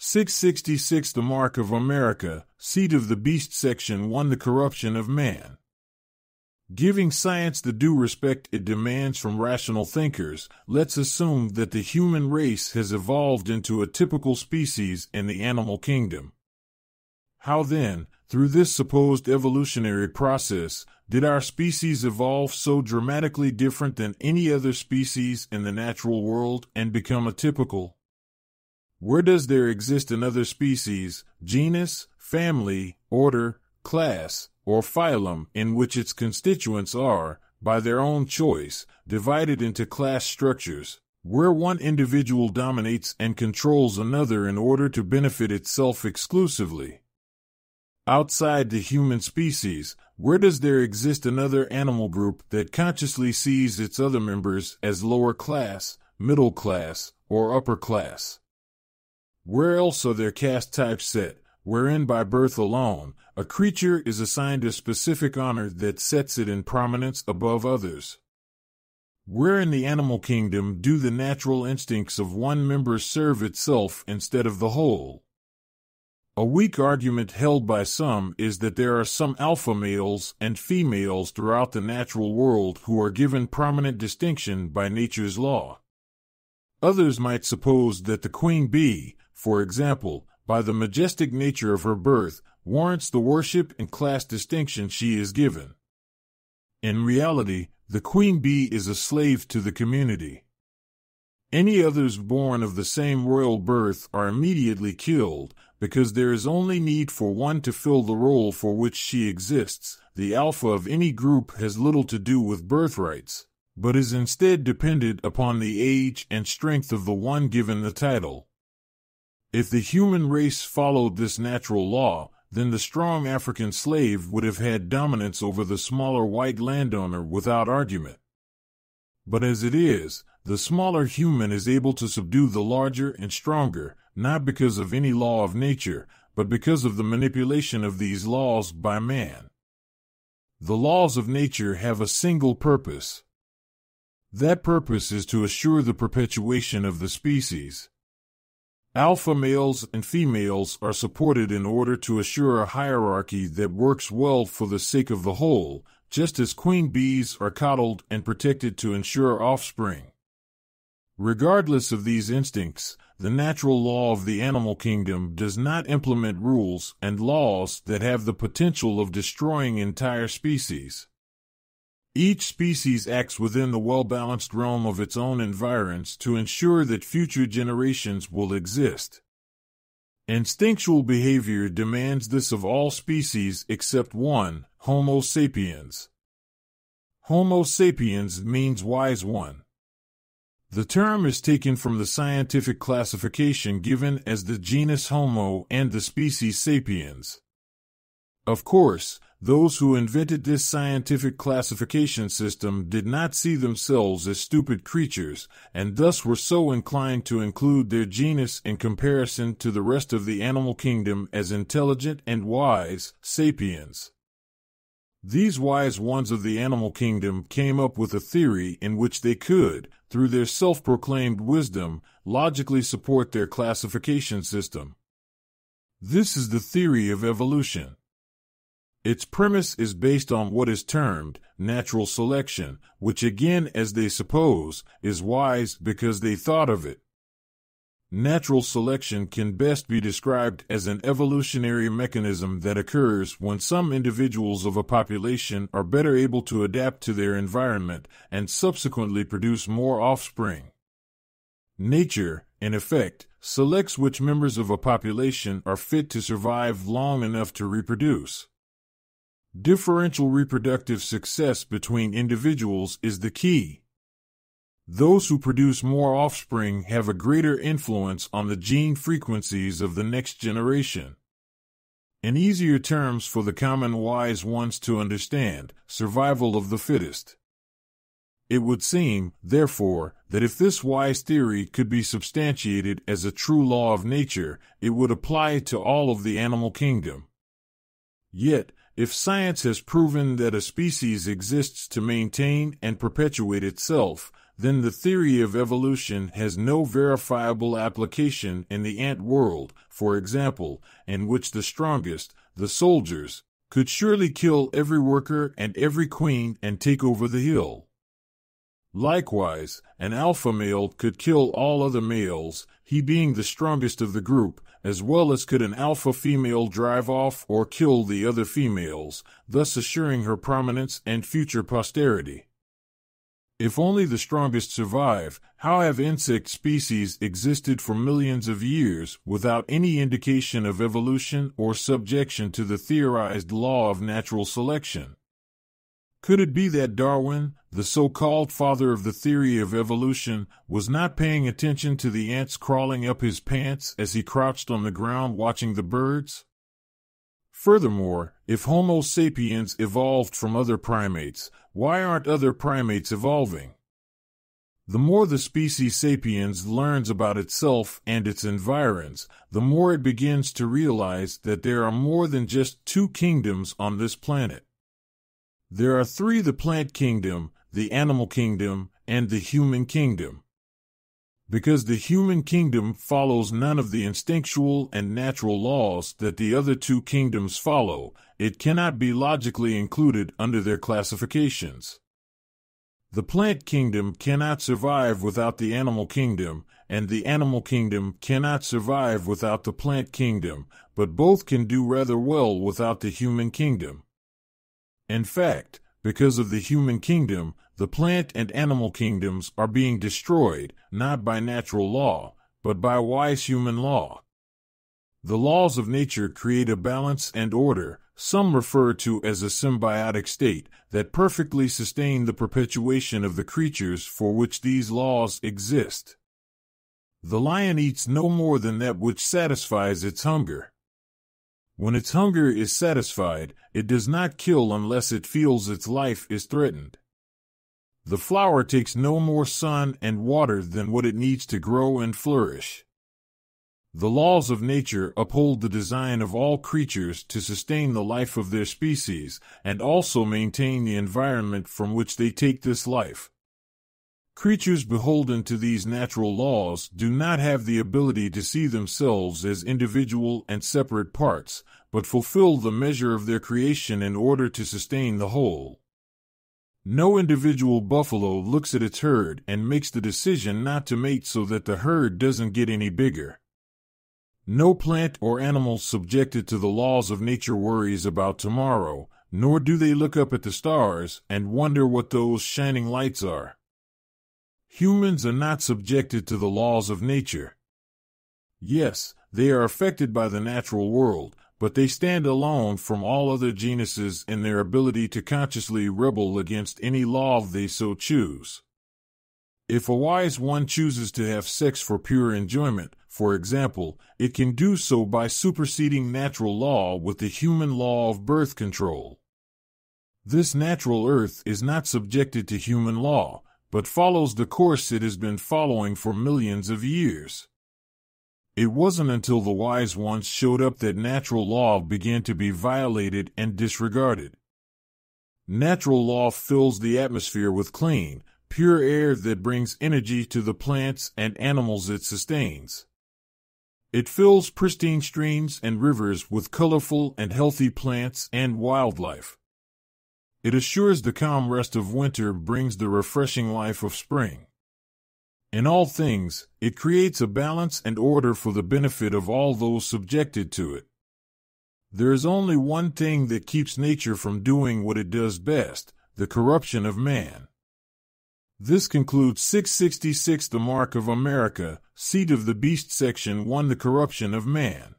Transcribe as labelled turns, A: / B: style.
A: 666 The mark of America, seat of the beast. Section 1 The corruption of man. Giving science the due respect it demands from rational thinkers, let's assume that the human race has evolved into a typical species in the animal kingdom. How then, through this supposed evolutionary process, did our species evolve so dramatically different than any other species in the natural world and become atypical? Where does there exist another species, genus, family, order, class, or phylum in which its constituents are, by their own choice, divided into class structures, where one individual dominates and controls another in order to benefit itself exclusively? Outside the human species, where does there exist another animal group that consciously sees its other members as lower class, middle class, or upper class? Where else are there caste types set, wherein by birth alone, a creature is assigned a specific honor that sets it in prominence above others? Where in the animal kingdom do the natural instincts of one member serve itself instead of the whole? A weak argument held by some is that there are some alpha males and females throughout the natural world who are given prominent distinction by nature's law. Others might suppose that the queen bee, for example, by the majestic nature of her birth, warrants the worship and class distinction she is given. In reality, the queen bee is a slave to the community. Any others born of the same royal birth are immediately killed, because there is only need for one to fill the role for which she exists. The alpha of any group has little to do with birthrights, but is instead dependent upon the age and strength of the one given the title. If the human race followed this natural law, then the strong African slave would have had dominance over the smaller white landowner without argument. But as it is, the smaller human is able to subdue the larger and stronger, not because of any law of nature, but because of the manipulation of these laws by man. The laws of nature have a single purpose. That purpose is to assure the perpetuation of the species. Alpha males and females are supported in order to assure a hierarchy that works well for the sake of the whole, just as queen bees are coddled and protected to ensure offspring. Regardless of these instincts, the natural law of the animal kingdom does not implement rules and laws that have the potential of destroying entire species. Each species acts within the well-balanced realm of its own environs to ensure that future generations will exist. Instinctual behavior demands this of all species except one, Homo sapiens. Homo sapiens means wise one. The term is taken from the scientific classification given as the genus Homo and the species Sapiens. Of course, those who invented this scientific classification system did not see themselves as stupid creatures, and thus were so inclined to include their genus in comparison to the rest of the animal kingdom as intelligent and wise, sapiens. These wise ones of the animal kingdom came up with a theory in which they could, through their self-proclaimed wisdom, logically support their classification system. This is the theory of evolution. Its premise is based on what is termed natural selection, which again, as they suppose, is wise because they thought of it. Natural selection can best be described as an evolutionary mechanism that occurs when some individuals of a population are better able to adapt to their environment and subsequently produce more offspring. Nature, in effect, selects which members of a population are fit to survive long enough to reproduce. Differential reproductive success between individuals is the key. Those who produce more offspring have a greater influence on the gene frequencies of the next generation. In easier terms for the common wise ones to understand, survival of the fittest. It would seem, therefore, that if this wise theory could be substantiated as a true law of nature, it would apply to all of the animal kingdom. Yet, if science has proven that a species exists to maintain and perpetuate itself, then the theory of evolution has no verifiable application in the ant world, for example, in which the strongest, the soldiers, could surely kill every worker and every queen and take over the hill. Likewise, an alpha male could kill all other males, he being the strongest of the group, as well as could an alpha female drive off or kill the other females, thus assuring her prominence and future posterity. If only the strongest survive, how have insect species existed for millions of years without any indication of evolution or subjection to the theorized law of natural selection? Could it be that Darwin, the so-called father of the theory of evolution, was not paying attention to the ants crawling up his pants as he crouched on the ground watching the birds? Furthermore, if Homo sapiens evolved from other primates, why aren't other primates evolving? The more the species sapiens learns about itself and its environs, the more it begins to realize that there are more than just two kingdoms on this planet. There are three: the plant kingdom, the animal kingdom, and the human kingdom. Because the human kingdom follows none of the instinctual and natural laws that the other two kingdoms follow, it cannot be logically included under their classifications. The plant kingdom cannot survive without the animal kingdom, and the animal kingdom cannot survive without the plant kingdom, but both can do rather well without the human kingdom. In fact, because of the human kingdom, the plant and animal kingdoms are being destroyed, not by natural law, but by wise human law. The laws of nature create a balance and order, some refer to as a symbiotic state, that perfectly sustain the perpetuation of the creatures for which these laws exist. The lion eats no more than that which satisfies its hunger. When its hunger is satisfied, it does not kill unless it feels its life is threatened. The flower takes no more sun and water than what it needs to grow and flourish. The laws of nature uphold the design of all creatures to sustain the life of their species, and also maintain the environment from which they take this life. Creatures beholden to these natural laws do not have the ability to see themselves as individual and separate parts, but fulfill the measure of their creation in order to sustain the whole. No individual buffalo looks at its herd and makes the decision not to mate so that the herd doesn't get any bigger. No plant or animal subjected to the laws of nature worries about tomorrow, nor do they look up at the stars and wonder what those shining lights are. Humans are not subjected to the laws of nature. Yes, they are affected by the natural world, but they stand alone from all other genuses in their ability to consciously rebel against any law they so choose. If a wise one chooses to have sex for pure enjoyment, for example, it can do so by superseding natural law with the human law of birth control. This natural earth is not subjected to human law, but follows the course it has been following for millions of years. It wasn't until the wise ones showed up that natural law began to be violated and disregarded. Natural law fills the atmosphere with clean, pure air that brings energy to the plants and animals it sustains. It fills pristine streams and rivers with colorful and healthy plants and wildlife. It assures the calm rest of winter brings the refreshing life of spring. In all things, it creates a balance and order for the benefit of all those subjected to it. There is only one thing that keeps nature from doing what it does best: the corruption of man. This concludes 666. The Mark of America, Seed of the Beast, Section 1. The Corruption of Man.